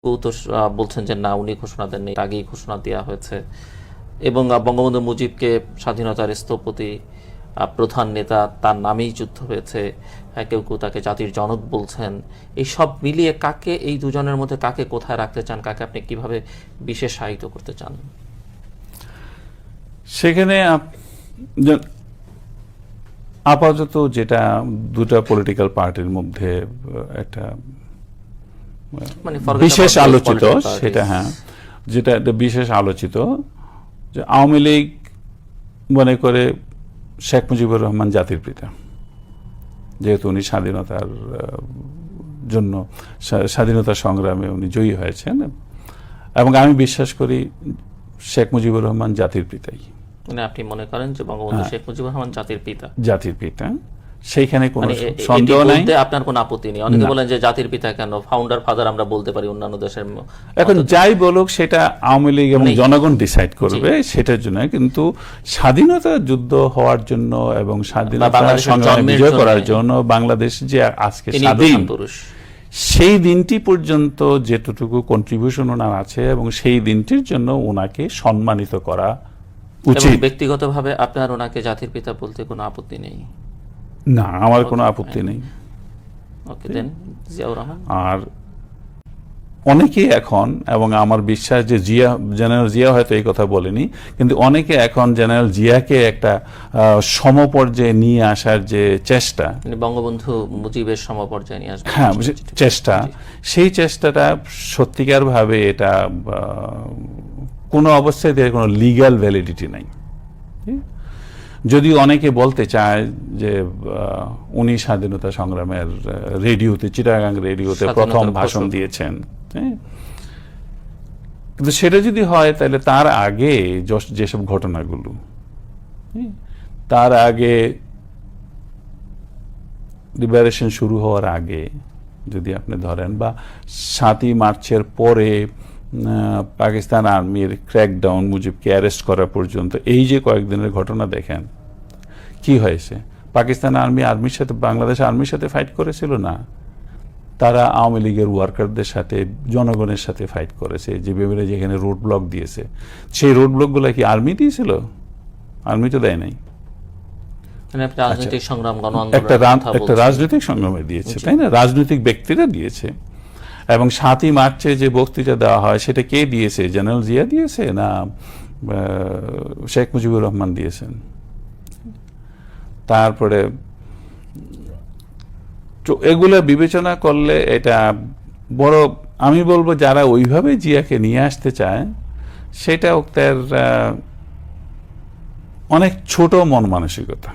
তো বলছেন যে না, উনি ঘোষণা দেননি, আগেই ঘোষণা দেওয়া হয়েছে এবং বঙ্গবন্ধু মুজিবকে স্বাধীনতার স্থপতি, প্রধান নেতা, তার নামেই যুদ্ধ হয়েছে, কেউ কেউ তাকে জাতির জনক বলছেন। এই সব মিলিয়ে কাকে, এই দুজনের মধ্যে কাকে কোথায় রাখতে চান, কাকে আপনি কিভাবে বিশেষায়িত করতে চান? সেখানে আপাতত যেটা দুটা পলিটিক্যাল পার্টির মধ্যে একটা বিশেষ আলোচিত, সেটা হ্যাঁ, যেটা বিশেষ আলোচিত যে আওয়ামী লীগ মনে করে শেখ মুজিবুর রহমান জাতির পিতা, যেহেতু উনি স্বাধীনতার জন্য স্বাধীনতা সংগ্রামে উনি জয়ী হয়েছেন, এবং আমি বিশ্বাস করি শেখ মুজিবুর রহমান জাতির পিতাই। মানে আপনি মনে করেন যে বঙ্গবন্ধু শেখ মুজিবুর রহমান জাতির পিতা? জাতির পিতা, সেইখানে কোনো সন্দেহ নাই। আপনার কোনো আপত্তি নেই? অনেকে বলেন যে জাতির পিতা কেন, ফাউন্ডার ফাদার আমরা বলতে পারি অন্যান্য দেশের। এখন যাই বলুক সেটা আওয়ামী লীগ এবং জনগণ ডিসাইড করবে সেটার জন্য, কিন্তু স্বাধীনতা যুদ্ধ হওয়ার জন্য এবং স্বাধীনতা সংগ্রামে বিজয় করার জন্য বাংলাদেশ যে আজকে স্বাধীন, সেই দিনটি পর্যন্ত যেটুকু কন্ট্রিবিউশন ওনার আছে এবং সেই দিনটির জন্য ওনাকে সম্মানিত করা উচিত। ব্যক্তিগতভাবে আপনার ওনাকে জাতির পিতা বলতে কোনো আপত্তি নেই? না, আমার কোনো আপত্তি নেই। আর অনেকে এখন, এবং আমার বিশ্বাস যে জেনারেল জিয়া হয়তো এই কথা বলেনি, কিন্তু অনেকে এখন জেনারেল জিয়াকে একটা সমপর্যায়ে নিয়ে আসার যে চেষ্টা, বঙ্গবন্ধু মুজিবের সমপর্যায়ে নিয়ে আসবে, হ্যাঁ চেষ্টা, সেই চেষ্টাটা সত্যিকার ভাবে এটা কোনো অবস্থায় কোনো লিগ্যাল ভ্যালিডিটি নাই। যদিও অনেকে বলতে চায় যে উনি স্বাধীনতা সংগ্রামের রেডিওতে, চিটাগাং রেডিওতে প্রথম ভাষণ দিয়েছেন, কিন্তু সেটা যদি হয় তাহলে তার আগে যেসব ঘটনাগুলো, তার আগে লিবারেশন শুরু হওয়ার আগে যদি আপনি ধরেন, বা 7ই মার্চের পরে পাকিস্তান আর্মির ক্র্যাকডাউন, মুজিবকে অ্যারেস্ট করা পর্যন্ত এই যে কয়েকদিনের ঘটনা দেখেন, কি হয়েছে? পাকিস্তান আর্মির সাথে, বাংলাদেশ আর্মির সাথে ফাইট করেছিল না, তারা আওয়ামী লীগের ওয়ার্কারদের সাথে, জনগণের সাথে ফাইট করেছে। যেখানে রোড ব্লক দিয়েছে, সেই রোড ব্লকগুলো কি আর্মি দিয়েছিল? আর্মি তো দেয় নাই। একটা রাজনৈতিক সংগ্রামে দিয়েছে, তাই না? রাজনৈতিক ব্যক্তিরা দিয়েছে। এবং 7ই মার্চে যে বক্তৃতা দেওয়া হয় সেটা কে দিয়েছে? জেনারেল জিয়া দিয়েছে না শেখ মুজিবুর রহমান দিয়েছেন? তারপরে এগুলো বিবেচনা করলে এটা বড়, আমি বলবো যারা ওইভাবে জিয়াকে নিয়ে আসতে চায় সেটা তার অনেক ছোট মন মানসিকতা।